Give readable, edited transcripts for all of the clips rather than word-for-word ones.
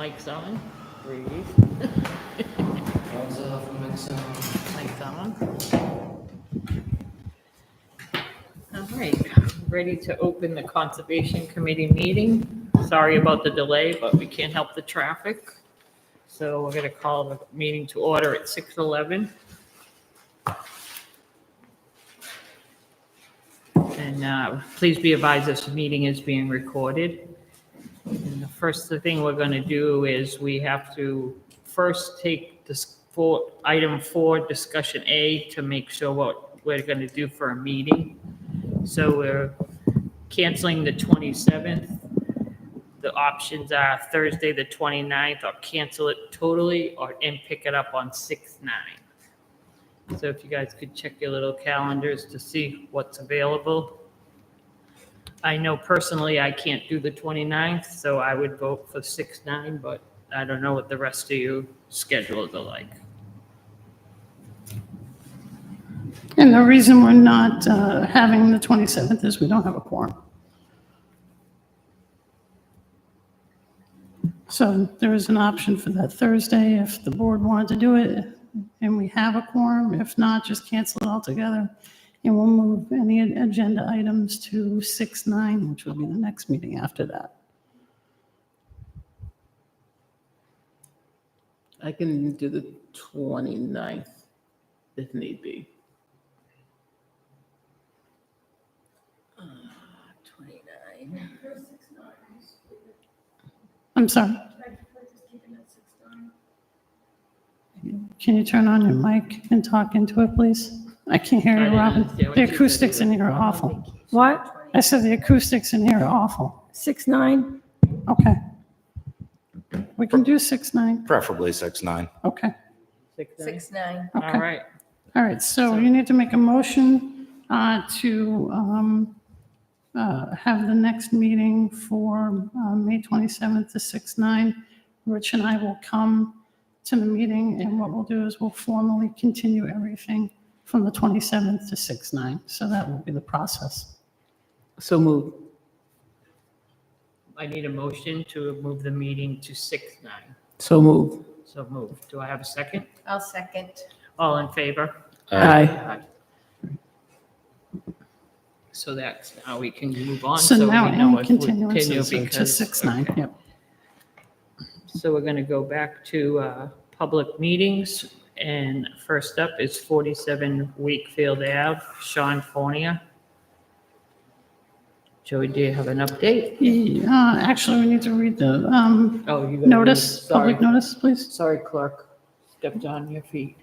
Mike's on. Breathe. Thumbs up from Mike's on. All right, ready to open the Conservation Committee meeting. Sorry about the delay, but we can't help the traffic. So we're going to call the meeting to order at 6:11. And please be advised this meeting is being recorded. And the first thing we're going to do is we have to first take this item 4, discussion A, to make sure what we're going to do for a meeting. So we're canceling the 27th. The options are Thursday, the 29th, or cancel it totally, and pick it up on 6/9. So if you guys could check your little calendars to see what's available. I know personally I can't do the 29th, so I would vote for 6/9, but I don't know what the rest of you schedules are like. And the reason we're not having the 27th is we don't have a quorum. So there is an option for that Thursday if the board wanted to do it and we have a quorum. If not, just cancel it altogether. And we'll move any agenda items to 6/9, which will be the next meeting after that. I can do the 29th if need be. 29. I'm sorry. Can you turn on your mic and talk into it, please? I can't hear I you, didn't Robin. understand what The you said acoustics in either. here are awful. What? I said the acoustics in here are awful. 6/9? Okay. We can do 6/9. Preferably 6/9. Okay. 6/9? 6/9. All Okay. right. All right, so you need to make a motion to have the next meeting for May 27th to 6/9. Rich and I will come to the meeting, and what we'll do is we'll formally continue everything from the 27th to 6/9. So that will be the process. So move. I need a motion to move the meeting to 6/9. So move. So moved. Do I have a second? I'll second. All in favor? Aye. So that's how we can move on. So now we know any if we continuances continue are to because- 6/9, okay. yep. So we're going to go back to public meetings. And first up is 47 Wakefield Ave, Sean Fornia. Joey, do you have an update? Actually, we need to read the Oh, you got notice, public notice, please. Sorry, clerk. Stepped on your feet.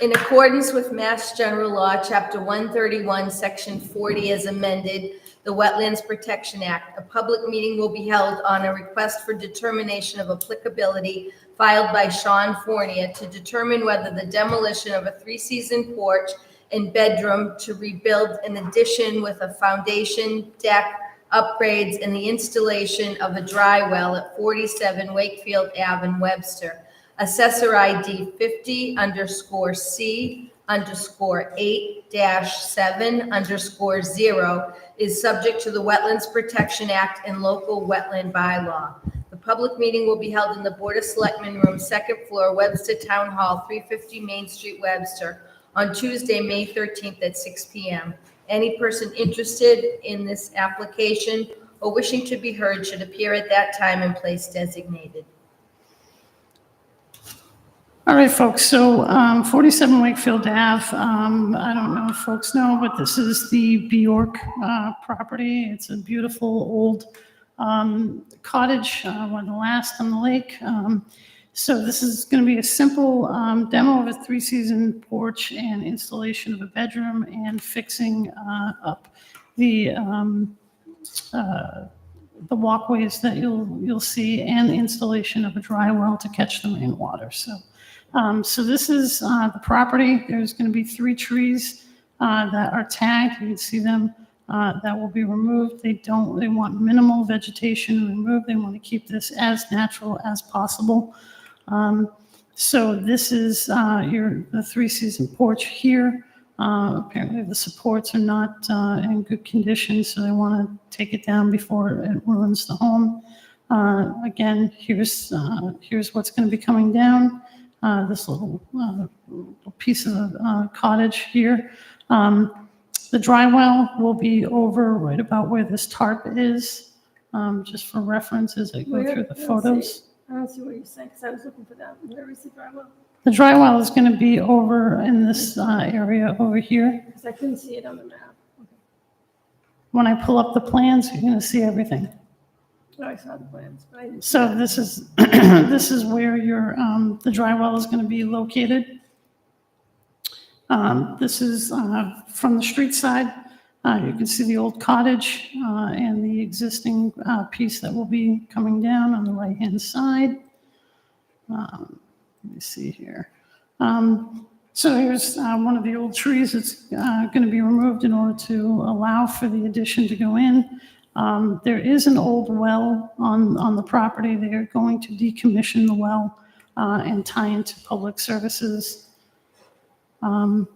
In accordance with Mass General Law, Chapter 131, Section 40 as amended, the Wetlands Protection Act, a public meeting will be held on a request for determination of applicability filed by Sean Fornia to determine whether the demolition of a 3-season porch and bedroom to rebuild an addition with a foundation, deck, upgrades, and the installation of a dry well at 47 Wakefield Ave in Webster. Assessor ID 50_C_8-7_0 is subject to the Wetlands Protection Act and local wetland bylaw. The public meeting will be held in the Board of Selectmen Room, 2nd floor, Webster Town Hall, 350 Main Street, Webster, on Tuesday, May 13th at 6 p.m. Any person interested in this application or wishing to be heard should appear at that time and place designated. All right, folks, so 47 Wakefield Ave, I don't know if folks know, but this is the Bjork property. It's a beautiful old cottage, one of the last on the lake. So this is going to be a simple demo of a 3-season porch and installation of a bedroom and fixing up the walkways that you'll see and the installation of a dry well to catch the rainwater. So this is the property. There's going to be 3 trees that are tagged. You can see them that will be removed. They want minimal vegetation removed. They want to keep this as natural as possible. So this is the 3-season porch here. Apparently the supports are not in good condition, so they want to take it down before it ruins the home. Again, here's what's going to be coming down, this little piece of cottage here. The dry well will be over right about where this tarp is, just for reference as I go Where? through the I don't see photos. I don't see what you're saying, because I was looking for that. Where is the drywall? The dry well is going to be over in this area over here. Because I couldn't see it on the map. When I pull up the plans, you're going to see everything. Oh, I saw the plans, but I didn't. see So that. this is, this is where your, the dry well is going to be located. This is from the street side. You can see the old cottage and the existing piece that will be coming down on the right-hand side. Let me see here. So here's one of the old trees that's going to be removed in order to allow for the addition to go in. There is an old well on the property. They are going to decommission the well and tie into public services.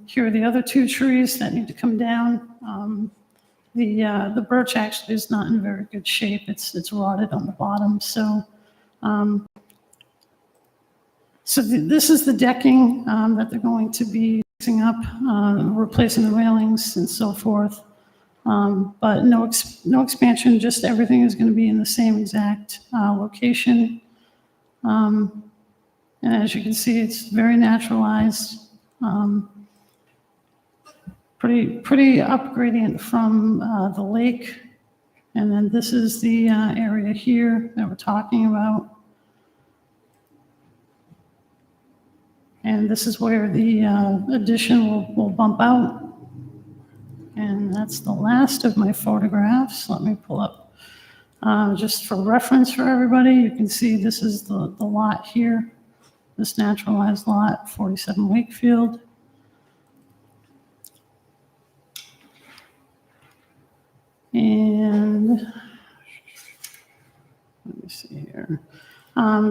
Here are the other two trees that need to come down. The birch actually is not in very good shape. It's rotted on the bottom. So this is the decking that they're going to be fixing up, replacing the railings and so forth. But no expansion, just everything is going to be in the same exact location. And as you can see, it's very naturalized. Pretty up gradient from the lake. And then this is the area here that we're talking about. And this is where the addition will bump out. And that's the last of my photographs. Let me pull up. Just for reference for everybody, you can see this is the lot here, this naturalized lot, 47 Wakefield. And let me see here.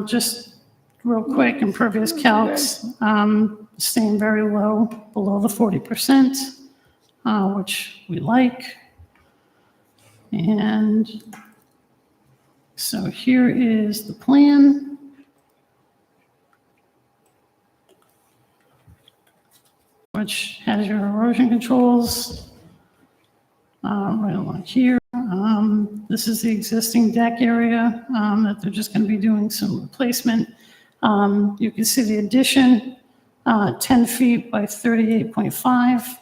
Just real quick, impervious calcs, staying very low, below the 40%, which we like. And so here is the plan. Which has your erosion controls right along here. This is the existing deck area that they're just going to be doing some replacement. You can see the addition, 10 feet by 38.5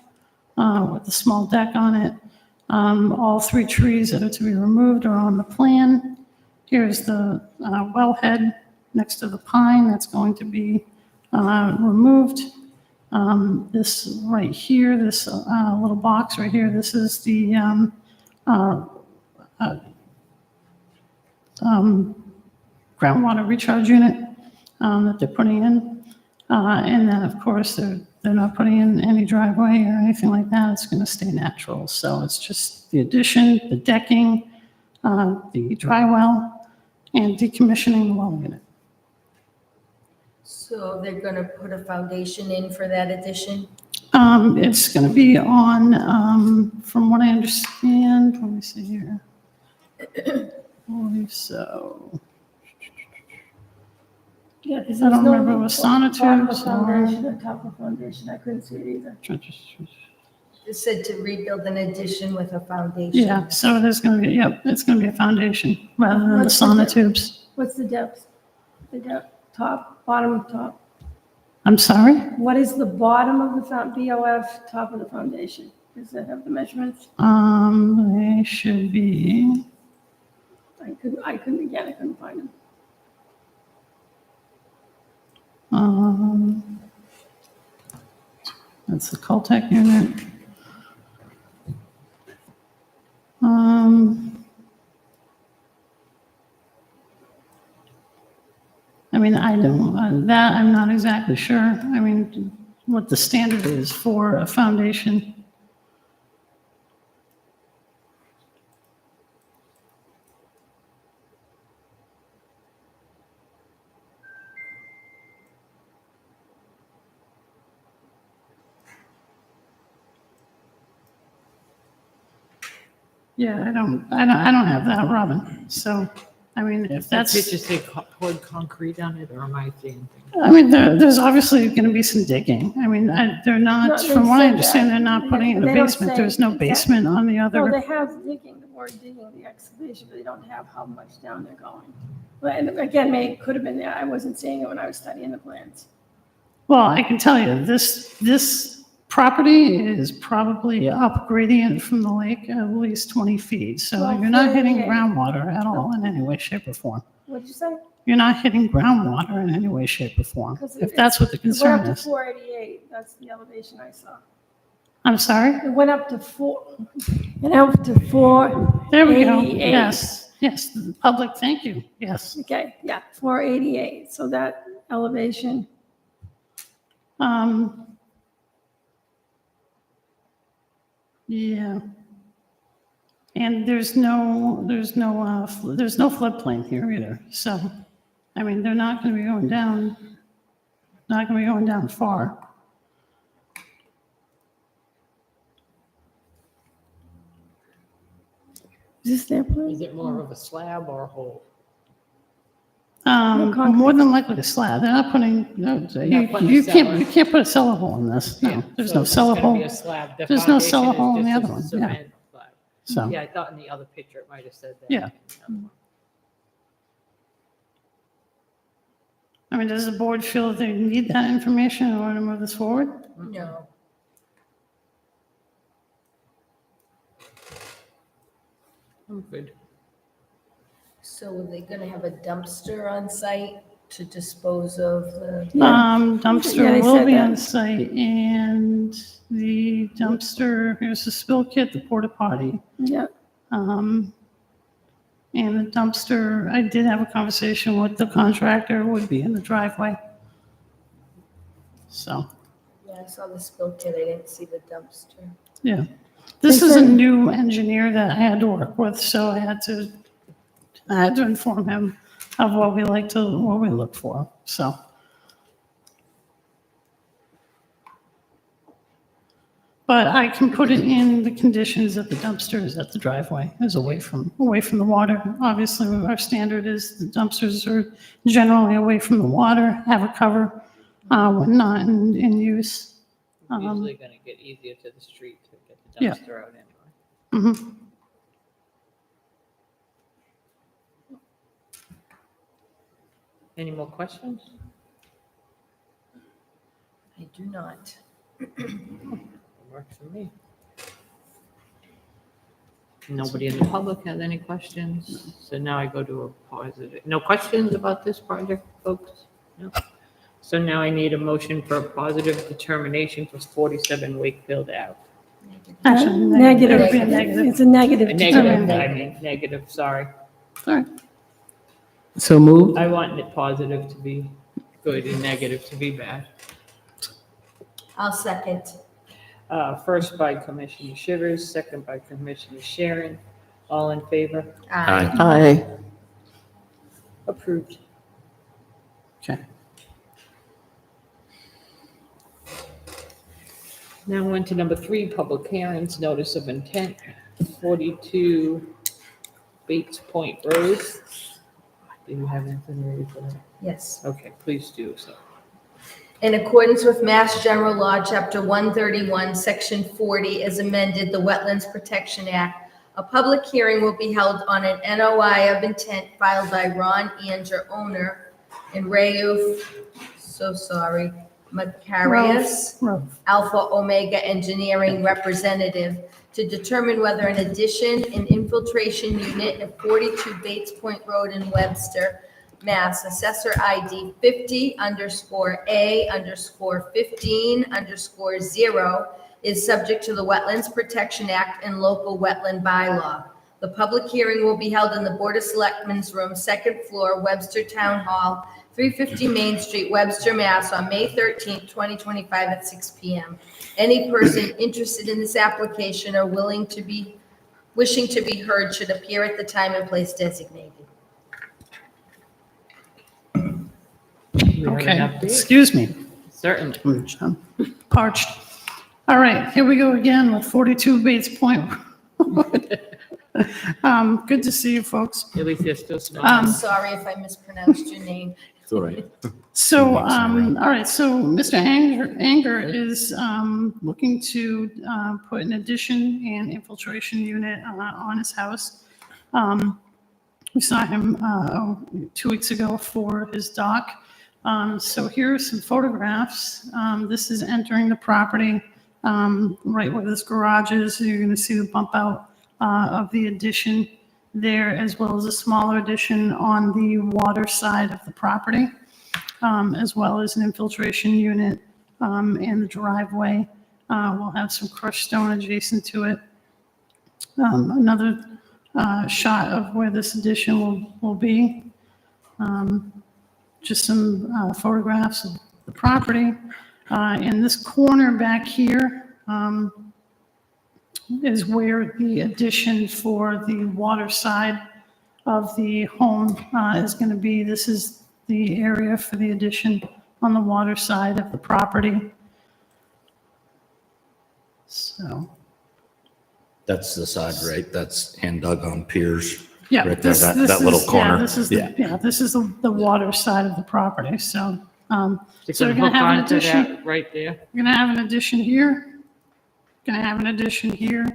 with a small deck on it. All three trees that are to be removed are on the plan. Here's the wellhead next to the pine that's going to be removed. This right here, this little box right here, this is the groundwater recharge unit that they're putting in. And then, of course, they're not putting in any driveway or anything like that. It's going to stay natural. So it's just the addition, the decking, the dry well, and decommissioning the well unit. So they're going to put a foundation in for that addition? It's going to be on, from what I understand, let me see here. I believe so. Yeah, because I there's don't no remember what bottom of sonotubes foundation or top of foundation. I couldn't see it either. It said to rebuild an addition with a foundation. Yeah, so there's going to be, yep, it's going to be a foundation rather than the What's the depth? sonotubes. What's the depth? The depth, top, bottom of top. I'm sorry? What is the bottom of the BOF, top of the foundation? Does that have the measurements? They should be, I couldn't find them. That's the Coltech unit. I mean, I don't, that I'm not exactly sure. I mean, what the standard is for a foundation. Yeah, I don't have that, Robin. So I mean, if That that's, picture say poured concrete on it, or am I seeing things? I mean, there's obviously going to be some digging. I mean, they're No, not, they from what I said understand, that. they're not putting it in a They don't basement. say There's no exactly. basement on the Well, other. they have digging, the word digging, the excavation, but they don't have how much down they're going. But and again, maybe it could have been there. I wasn't seeing it when I was studying the plans. Well, I can tell you, this property is probably up gradient from the lake at least 20 feet. So Well, you're not hitting 48. groundwater at all in any way, shape, or form. What did you say? You're not hitting groundwater in any way, shape, or form, 'Cause if that's what the It went concern up to is. 488. That's the elevation I saw. I'm sorry? It went up to 488. There we go. Yes, yes, the public, thank you. Yes. Okay, yeah, 488. So that elevation, Yeah. And there's no floodplain here either. So, I mean, they're not going to be going down, far. is this their plan? Is it more of a slab or a hole? concrete. More than likely a slab. They're not putting, no, putting a you cellar. can't put a cellar hole in this. Yeah, No, there's so no it's cellar gonna be hole. a slab. The There's no foundation cellar is hole in the just other a one, yeah. cement slab. So, Yeah, I thought in the other picture it might have said that. Yeah. I mean, does the board feel that they need that information in order to move this forward? No. I'm good. So are they gonna have a dumpster on site to dispose of the? Yeah. Yeah, Dumpster they will said be that. on site, and the dumpster, here's the spill kit, the porta potty. Yeah, And the dumpster, I did have a conversation with the contractor, would be in the driveway. So, Yeah, I saw the spill kit, I didn't see the dumpster. yeah. This They is a said- new engineer that I had to work with, so I had to inform him of what we look for, so. But I can put it in the conditions that the dumpster is at the driveway, is away from the water. Obviously, our standard is the dumpsters are generally away from the water, have a cover when not in use. It's usually gonna get easier to the street to get the Yeah. dumpster out anyway. Mhm. Any more questions? I do not. Works for me. Nobody in the public has any questions? So now I go to a positive. No questions about this project, folks? No? So now I need a motion for a positive determination for 47 Wakefield Ave. Actually, negative. It would be a negative. It's a negative. A negative, determination. I mean, negative, sorry. All right. So moved. I want it positive to be good and negative to be bad. I'll second. First by Commissioner Shivers, second by Commissioner Sharon. All in favor? Aye. Aye. Approved. Okay. Now on to number 3, public hearings, notice of intent, 42 Bates Point Road. Do you have anything ready for that? Yes. Okay, please do so. In accordance with Mass General Law, Chapter 131, Section 40, as amended, the Wetlands Protection Act, a public hearing will be held on an NOI of intent filed by Ron Anger, owner, and Rayouf, Macarius, Road. Alpha Omega Engineering representative, to determine whether an addition and infiltration unit at 42 Bates Point Road in Webster, Mass. Assessor ID 50_A_15_0 is subject to the Wetlands Protection Act and local wetland bylaw. The public hearing will be held in the Board of Selectmen's Room, second floor, Webster Town Hall, 350 Main Street, Webster, Mass. On May 13th, 2025 at 6 p.m. Any person interested in this application or wishing to be heard should appear at the time and place designated. We have an Okay, update? excuse me. Certainly. I'm parched. All right, here we go again with 42 Bates Point. Good to see you, folks. At least they're still I'm smiling. sorry if I mispronounced your name. It's all right. So, weeks in a all right, so Mr. Anger is looking to put an addition and infiltration unit on his house. We saw him 2 weeks ago for his dock. So here are some photographs. This is entering the property, right where this garage is. You're going to see the bump out of the addition there, as well as a smaller addition on the water side of the property, as well as an infiltration unit and the driveway. We'll have some crushed stone adjacent to it. Another shot of where this addition will be. Just some photographs of the property. In this corner back here is where the addition for the water side of the home is going to be. This is the area for the addition on the water side of the property. So, That's the side, right? That's hand dug on piers. yeah. Right there, this- that- this that little is- corner. Yeah, this is, this is the water side of the property, so. They're So gonna we're gonna hook have an onto addition. that right there. We're gonna have an addition here. Gonna have an addition here.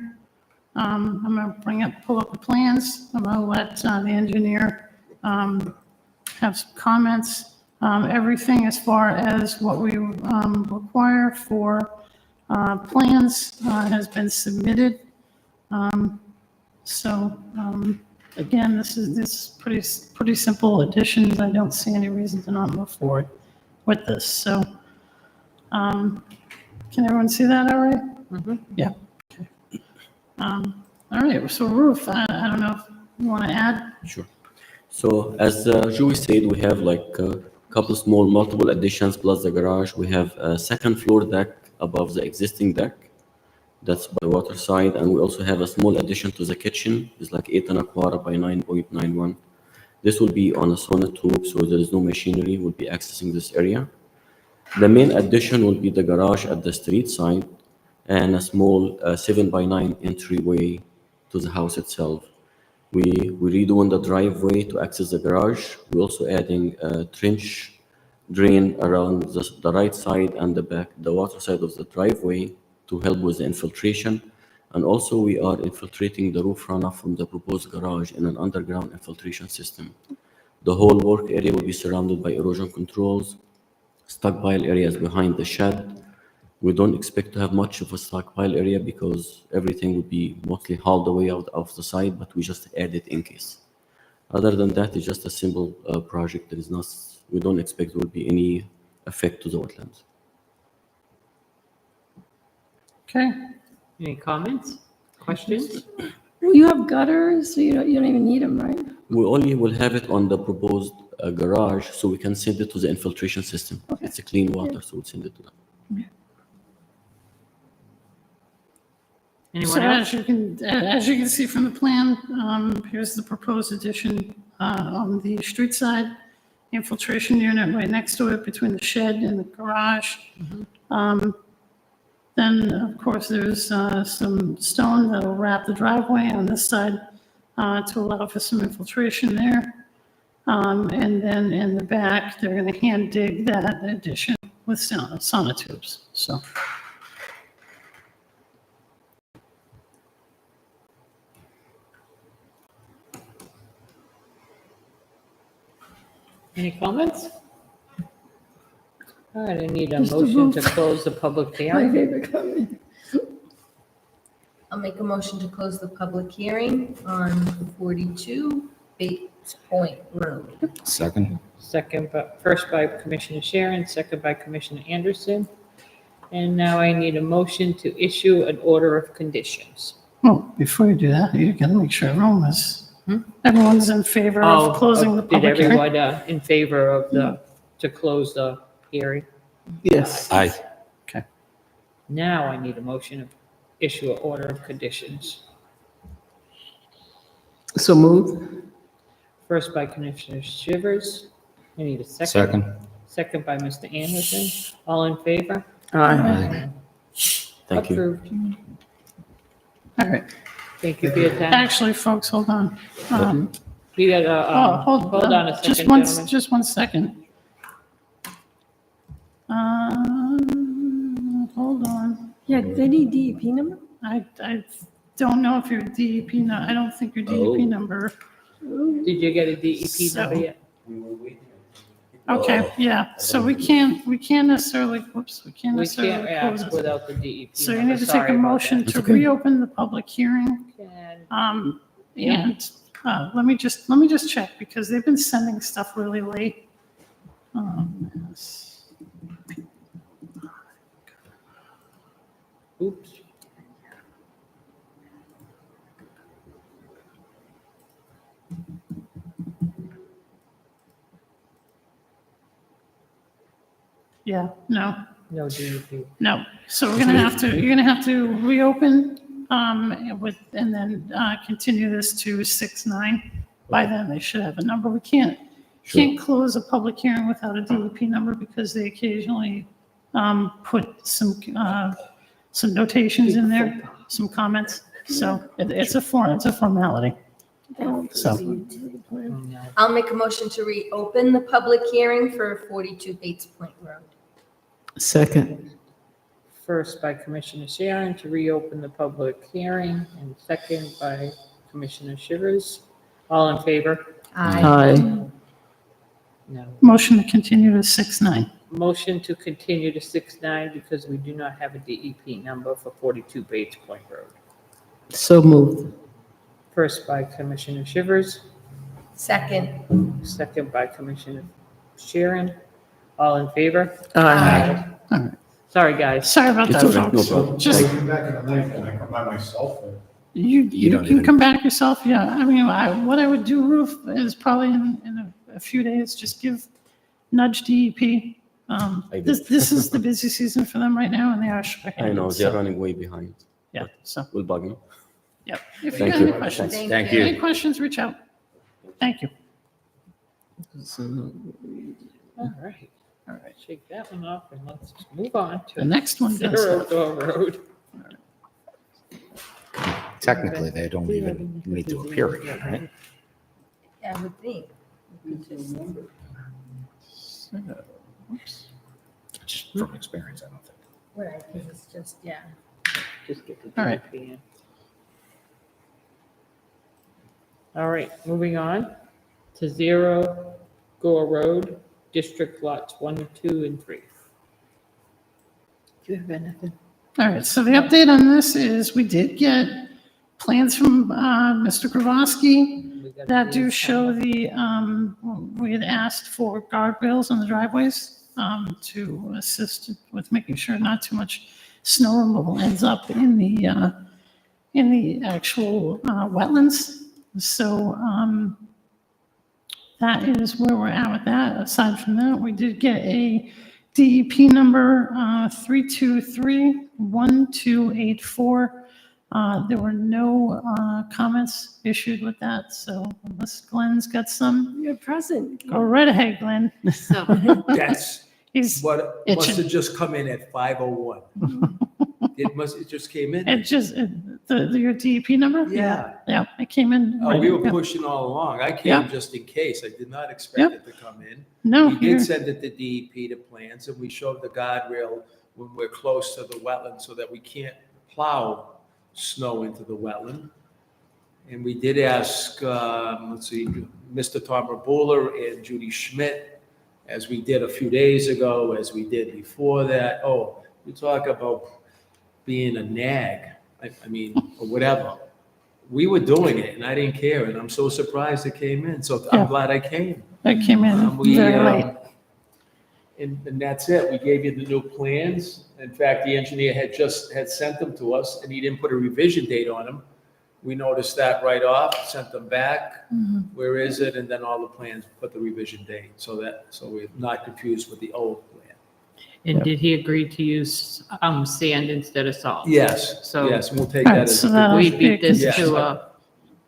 I'm gonna pull up the plans. I'm gonna let the engineer have some comments. Everything as far as what we require for plans has been submitted. So again, this is pretty simple additions. I don't see any reason to not move forward with this. So can everyone see that all right? Yeah. Okay. All right, so Ruth, I don't know if you want to add? Sure. So as Joey said, we have like a couple small multiple additions plus the garage. We have a second floor deck above the existing deck. That's by water side. And we also have a small addition to the kitchen. It's like 8¼ by 9.91. This will be on a sonotube, so there is no machinery will be accessing this area. The main addition will be the garage at the street side and a small 7 by 9 entryway to the house itself. We redoing the driveway to access the garage. We're also adding a trench drain around the right side and the back, the water side of the driveway to help with the infiltration. And also we are infiltrating the roof runoff from the proposed garage in an underground infiltration system. The whole work area will be surrounded by erosion controls, stockpile areas behind the shed. We don't expect to have much of a stockpile area because everything would be mostly hauled away out of the site, but we just add it in case. Other than that, it's just a simple project. There is not, we don't expect there will be any effect to the wetlands. Okay. Any comments, questions? Well, you have gutters, so you don't even need them, right? We only will have it on the proposed garage, so we can send it to the infiltration system. It's a clean water, so we'll send it to them. Anyone So else? as you can see from the plan, here's the proposed addition on the street side, infiltration unit right next to it between the shed and the garage. Then, of course, there's some stone that'll wrap the driveway on this side to allow for some infiltration there. And then in the back, they're going to hand dig that addition with sonotubes, so. Any comments? All right, I need a Mr. motion to Booth. close the public My hearing. favorite comment. I'll make a motion to close the public hearing on 42 Bates Point Road. Second? Second, but first by Commissioner Sharon, second by Commissioner Anderson. And now I need a motion to issue an order of conditions. Well, before you do that, you gotta make sure everyone's in favor of closing the Did public hearing. everyone in favor of to close the hearing? Yes. Aye. Now I need a motion to issue an order of conditions. So moved. First by Commissioner Shivers. I need a second. Second? Second by Mr. Anderson. All in favor? Aye. Thank you. Approved. All right. Thank you for your time. Actually, folks, hold on. We got hold on a second, gentlemen. Just one second. Hold on. Yeah, they need DEP number? I don't know if your DEP, I don't think your DEP number. Did you get a DEP number So- yet? Okay, yeah, so we can't necessarily, whoops, we can't We necessarily can't close ask it. without the DEP So you number. need to take Sorry a about motion that. to reopen the public hearing. Can- And let me just check because they've been sending stuff really late. Yes. Oops. Yeah, no, No DEP. no. So you're gonna have to reopen, and then, continue this to 6/9. By then, they should have a number. We can't close a public hearing without a DEP number because they occasionally, put some notations in there, some comments. So it's a formality. So, No. I'll make a motion to reopen the public hearing for 42 Bates Point Road. Second. First by Commissioner Sharon to reopen the public hearing, and second by Commissioner Shivers. All in favor? Aye. No. motion to continue to 6/9. Motion to continue to 6/9 because we do not have a DEP number for 42 Bates Point Road. So moved. First by Commissioner Shivers, Second. second by Commissioner Sharon. All in favor? Aye. All right. Sorry, guys. Sorry about It's that, okay, no folks. problem. Just, Take me back in the night, can I come by myself? Or- you don't can even- come back yourself, yeah. I mean, what I would do, Ruth, is probably in a few days, just nudge DEP. I did. This is the busy season for them right now, and they are short I know, handed. they're running way behind. Yeah, so, We'll bug them. yep. If you Thank got you. any questions, Thank any you. questions, reach out. Thank you. All right. All right, shake that one off and let's move on The to next one does Zero have. Door Road. Technically, they don't even need to appear again, right? I would think. Just from experience, I don't think. What I think is just, yeah. Just get the All right. DEP in. All right, moving on to Zero Gore Road, District Lots 1, 2, and 3. Do you have anything? All right, so the update on this is we did get plans from Mr. Kravosky We got that do these show coming. we had asked for guardrails on the driveways to assist with making sure not too much snow removal ends up in the actual wetlands. So that is where we're at with that. Aside from that, we did get a DEP number 323-1284. There were no comments issued with that, so unless Glenn's got some, You're present. go right ahead, Glenn. That's He's, what It must should- have just come in at 5:01. It just came in? it just, your DEP number? Yeah. Yeah, it came in. Oh, we were Yeah. pushing all along. I Yeah. came just in case. I did not expect Yep. it to come in. No, We you're- did send it to DEP to plans, and we showed the guardrail when we're close to the wetland so that we can't plow snow into the wetland. And we did ask, Mr. Tom Rabula and Judy Schmidt, as we did a few days ago, as we did before that. Oh, you talk about being a nag, I mean, or whatever. We were doing it, and I didn't care, and I'm so surprised it came in, so Yeah. I'm glad I came. It came in We, very late. And that's it. We gave you the new plans. In fact, the engineer had sent them to us, and he didn't put a revision date on them. We noticed that right off, sent them back. Where is it? And then all the plans put the revision date, so we're not confused with the old plan. And did he agree to use sand instead of salt? Yes, So- yes, we'll take All that right, as. so a that'll We be a beat this condition.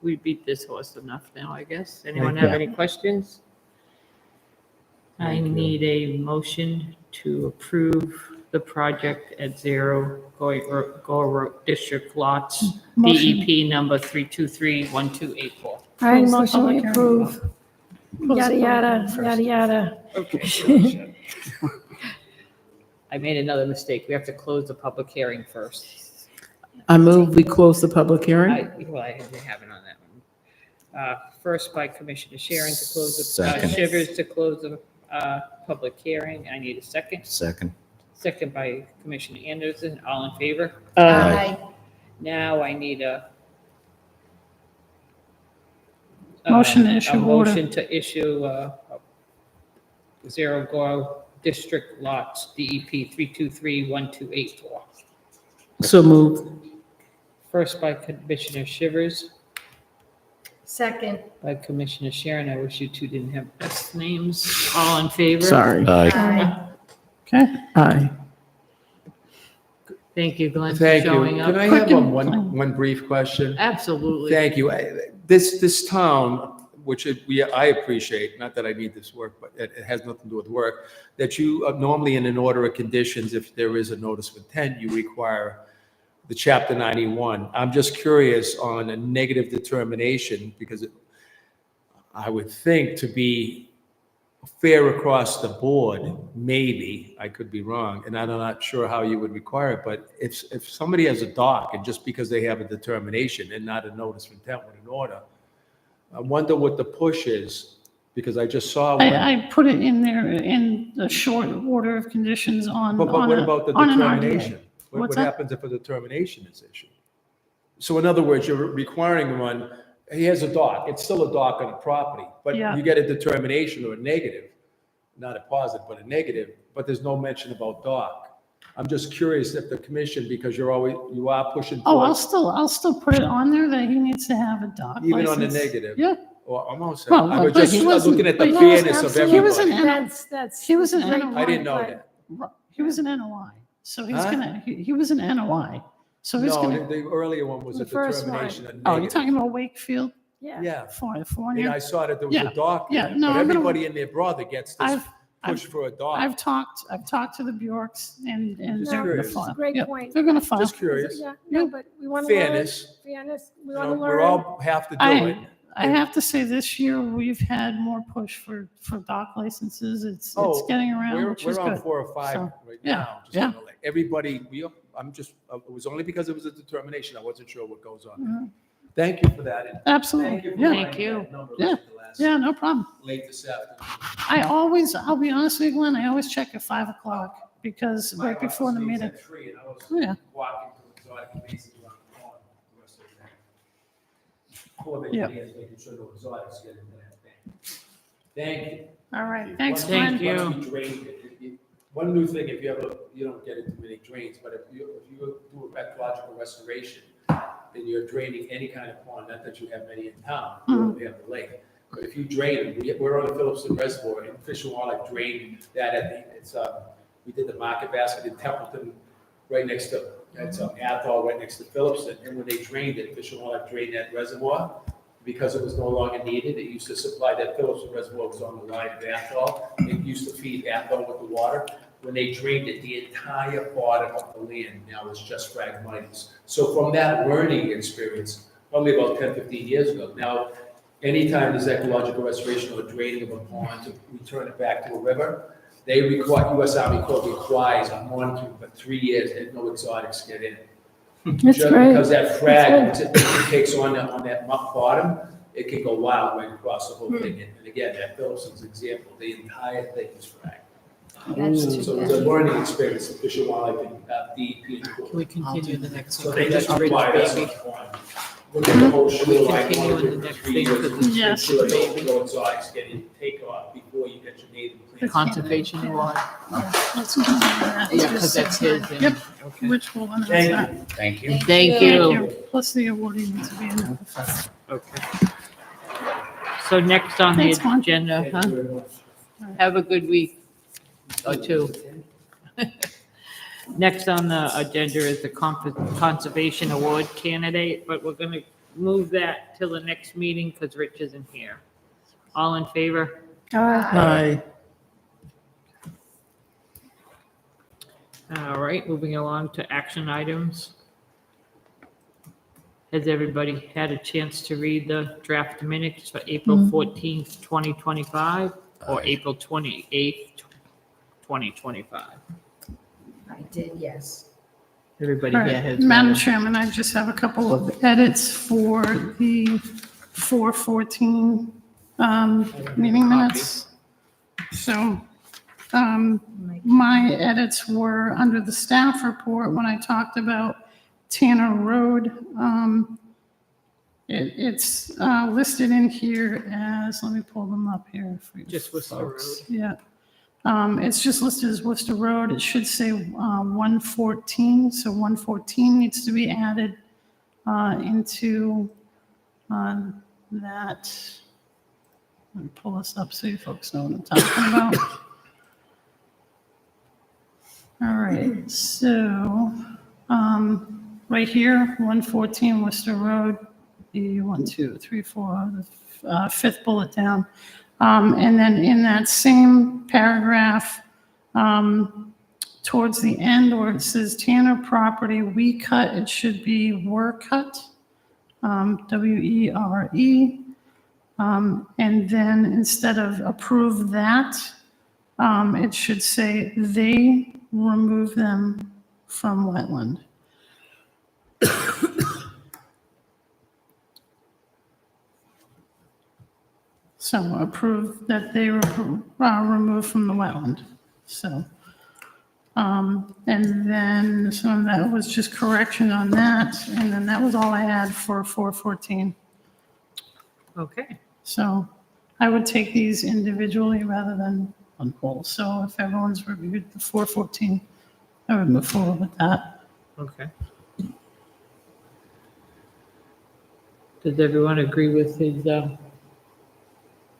we beat this horse enough now, I guess. Anyone Thank have you. any questions? I Thank you. need a motion to approve the project at Zero Gore District Lots, Motion. DEP number 3231284. I Close the motion we public hearing. approve. Close Yada, the yada, public hearing yada, first. yada. I made another mistake. We have to close the public hearing first. I move we close the public hearing. I didn't have it on that one. First by Commissioner Sharon to close the, Second. Shivers to close the public hearing. I need a second. Second. Second by Commissioner Anderson. All in favor? Aye. Now I need a Motion to issue a order. motion to issue Zero Gore District Lots, DEP 3231284. So moved. First by Commissioner Shivers, Second. by Commissioner Sharon. I wish you two didn't have S names. All in favor? Sorry. Aye. Aye. Okay, Aye. Thank you, Glenn, for Thank you. showing Can up. I Quick have and one plain. one brief question? Absolutely. Thank you. This town, which I appreciate, not that I need this work, but it has nothing to do with work, that you normally in an order of conditions, if there is a notice of intent, you require the Chapter 91. I'm just curious on a negative determination, because I would think to be fair across the board, maybe, I could be wrong, and I'm not sure how you would require it, but if somebody has a dock, and just because they have a determination and not a notice of intent with an order, I wonder what the push is, because I just saw one. I put it in there in the short order of conditions on, But on what a- about the on an determination? RDA. What What's that? happens if a determination is issued? So in other words, you're requiring one, he has a dock, it's still a dock on a property, but Yeah. you get a determination or a negative, not a positive, but a negative, but there's no mention about dock. I'm just curious if the commission, because you are pushing Oh, I'll towards, still put it on there that he needs to have a dock even on the license. negative. Yeah, Or almost, Well, I was but just he wasn't- looking at the but fairness of he was everybody. an- That's. He was an great NOI. I didn't know point, that. he was an NOI, so he's Huh? gonna, he was an NOI, so he's No, gonna, the earlier one was a The first one. determination of oh, you're negative. talking about Wakefield, but Yeah. Yeah. for And I California? saw that there was Yeah, a dock yeah, there, no, but I'm gonna- everybody and their brother gets this I've, push for a dock. I've talked to the Bjorks and Just they're gonna curious. file. Great Yeah, point. they're gonna file. Just curious. Yeah, no, but we want to learn. Fairness, Fairness, we you want know, to we learn. all have to do it. I have to say this year, we've had more push for dock licenses. It's Oh, getting around, which is We're on good. 4 or 5 So, right yeah, now. Just yeah. wanna let everybody, it was only because it was a determination. I wasn't sure what goes on. Mhm. Thank you for that. and Absolutely, for yeah, Thank finding you. that number Yeah. late the last- yeah, no problem. Late this afternoon. I'll be honest with you, Glenn, I always check at 5 o'clock because My right before the office meets meeting. at 3, and I was Yeah. walking to exotic places around the corner the rest of the day. Poor Yeah. engineers making sure no exotics get into that thing. Thank you. All right, thanks, Thank Glenn. you. Once we drain it, one new thing, if you ever, you don't get into many drains, but if you do a ecological restoration, and you're draining any kind of pond, not that you have many in town, you only have the lake. But if you drain, we're on the Phillipston Reservoir, and Fish and Wildlife drained that we did the market basket in Templeton, right next to, it's Athol, right next to Phillipston. And when they drained it, Fish and Wildlife drained that reservoir, because it was no longer needed. It used to supply, that Phillipston Reservoir was on the line of Athol. It used to feed Athol with the water. When they drained it, the entire bottom of the land now is just Phragmites. So from that learning experience, probably about 10, 15 years ago, now, anytime there's ecological restoration or draining of a pond to return it back to a river, they require, US Army Corps requires a monitoring for 3 years and no exotics get in. That's Just great. because that frag, once it takes on that muck bottom, it can go wild right across the whole thing. And again, that Phillipston's example, the entire thing is frag. That's too So it was a bad. learning experience, for Fish and Wildlife and DEP. and Corps. Can we continue the next So one? they just Rich require us baby. on. Look at the whole shoreline, continue monitor in the for next 3 thing years, for and the make Yes. sure baby. no exotics get in, take off before you get your native plants. Conservation award. Let's go on that. Yeah, because that's his. and- Yep. Okay. Which will announce Thank that. you. Thank you. Thank Thank you. you. Plus the awardee needs to be notified. Okay. So next on the Thanks, Glenn. agenda, Thank huh? you very much. Have a good week or two. Next on the agenda is the Conservation Award candidate, but we're going to move that till the next meeting because Rich isn't here. All in favor? Aye. All right, moving along to action items. Has everybody had a chance to read the draft minutes for April 14th, 2025, or Aye. April 28th, 2025? I did, yes. Everybody All here right, has. Madam read it. Chairman, I just have a couple of edits for the 414 meeting minutes. So my edits were under the staff report when I talked about Tanner Road. It's listed in here as, let me pull them up here for you Just Worcester Road. folks. Yeah. It's just listed as Worcester Road. It should say 114, so 114 needs to be added into that. Let me pull this up so you folks know what I'm talking about. All right, so right here, 114 Worcester Road, the 1, 2, 3, 4, the fifth bullet down. And then in that same paragraph, towards the end where it says Tanner property, we cut, it should be were cut, W-E-R-E. And then instead of approve that, it should say they remove them from wetland. So approve that they were removed from the wetland. So, and then, so that was just correction on that. And then that was all I had for 414. Okay, So I would take these individually rather than on whole. So if everyone's reviewed the 414, I would move forward with that. okay. Does everyone agree with his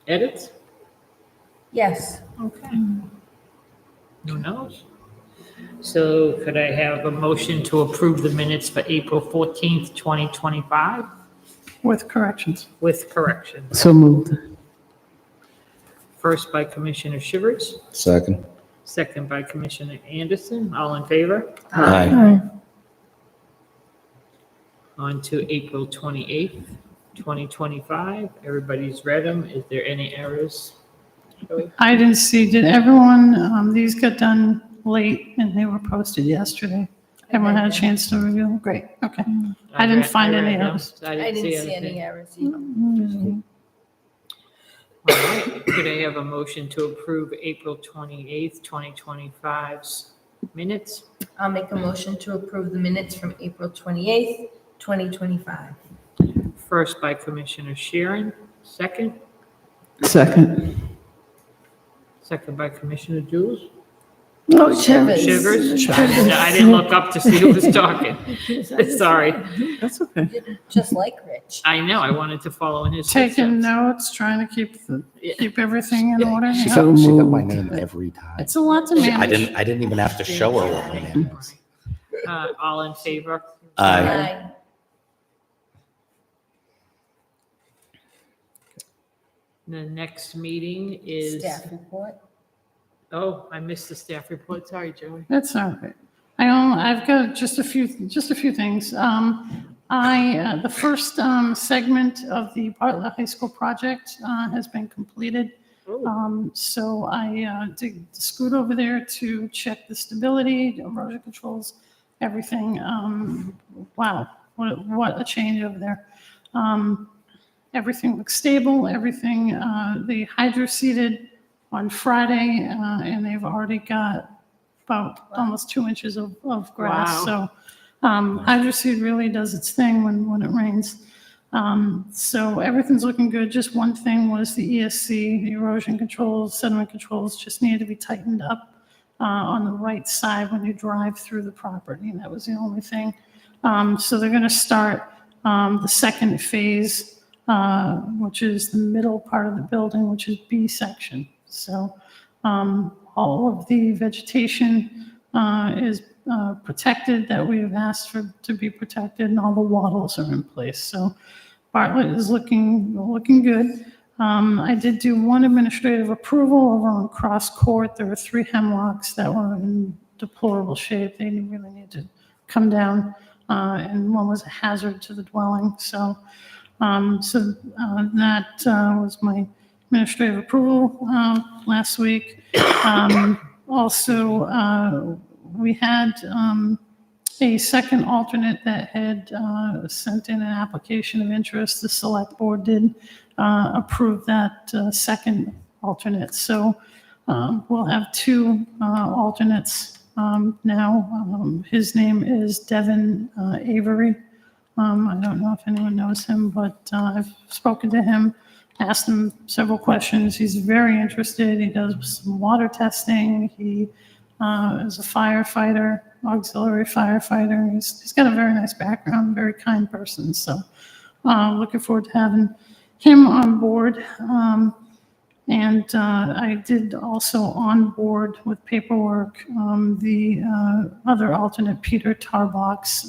edits? Yes. Okay. Who knows? So could I have a motion to approve the minutes for April 14th, 2025 With corrections. with corrections? So moved. First by Commissioner Shivers, Second. second by Commissioner Anderson. All in favor? Aye. On to April 28th, 2025. Everybody's read them. Is there any errors? Joey? I didn't see, did everyone, these got done late and they were posted yesterday. Everyone had a chance to review them? Great, okay. I didn't find any read them. errors. I I didn't see didn't see anything. any errors either. All right, could I have a motion to approve April 28th, 2025's minutes? I'll make a motion to approve the minutes from April 28th, 2025. First by Commissioner Sharon, second, Second. second by Commissioner Jules. Oh, Shivers? I didn't look up to see who was talking. Sorry. That's okay. Just like Rich. I know, I wanted to follow in his Taking footsteps. notes, trying to keep everything in order. She Yeah. got, she got my name every time. It's a lot to I manage. didn't even have to show her what my name was. All in favor? Aye. The next meeting is, Staff report. oh, I missed the staff report. Sorry, Joey. That's all right. I've got just a few things. The first segment of the Bartlett High School project has been completed. So I did scoot over there to check the stability, erosion controls, everything. Wow, what a change over there. Everything looks stable, everything, they hydro seeded on Friday, and they've already got about almost 2 inches of grass. Wow. So hydro seed really does its thing when it rains. So everything's looking good. Just one thing was the ESC, the erosion controls, sediment controls just needed to be tightened up on the right side when you drive through the property. That was the only thing. So they're going to start the second phase, which is the middle part of the building, which is B section. So all of the vegetation is protected that we have asked for to be protected, and all the wattles are in place. So Bartlett is looking good. I did do one administrative approval over on Cross Court. There were 3 hemlocks that were in deplorable shape. They really need to come down, and one was a hazard to the dwelling. So that was my administrative approval last week. Also, we had a second alternate that had sent in an application of interest. The select board did approve that second alternate. So we'll have two alternates now. His name is Devin Avery. I don't know if anyone knows him, but I've spoken to him, asked him several questions. He's very interested. He does some water testing. He is a firefighter, auxiliary firefighter. He's got a very nice background, very kind person. So looking forward to having him on board. And I did also onboard with paperwork the other alternate, Peter Tarbox,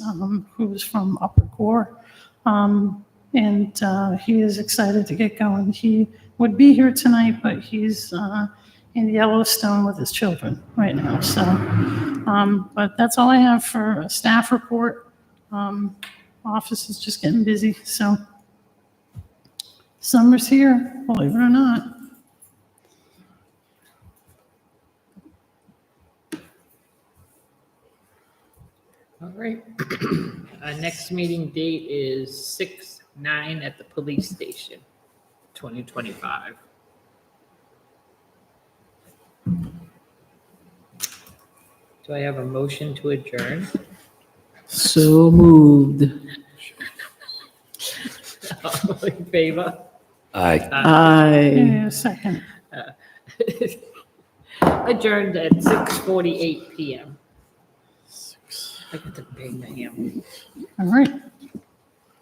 who's from Upper Gore. And he is excited to get going. He would be here tonight, but he's in Yellowstone with his children right now. So, but that's all I have for a staff report. Office is just getting busy. So summer's here, believe it or not. All right. Our next meeting date is 6/9 at the police station, 2025. Do I have a motion to adjourn? So moved. All in favor? Aye. Aye. Yeah, second. Adjourned at 6:48 PM. I get to bang the hammer. All right.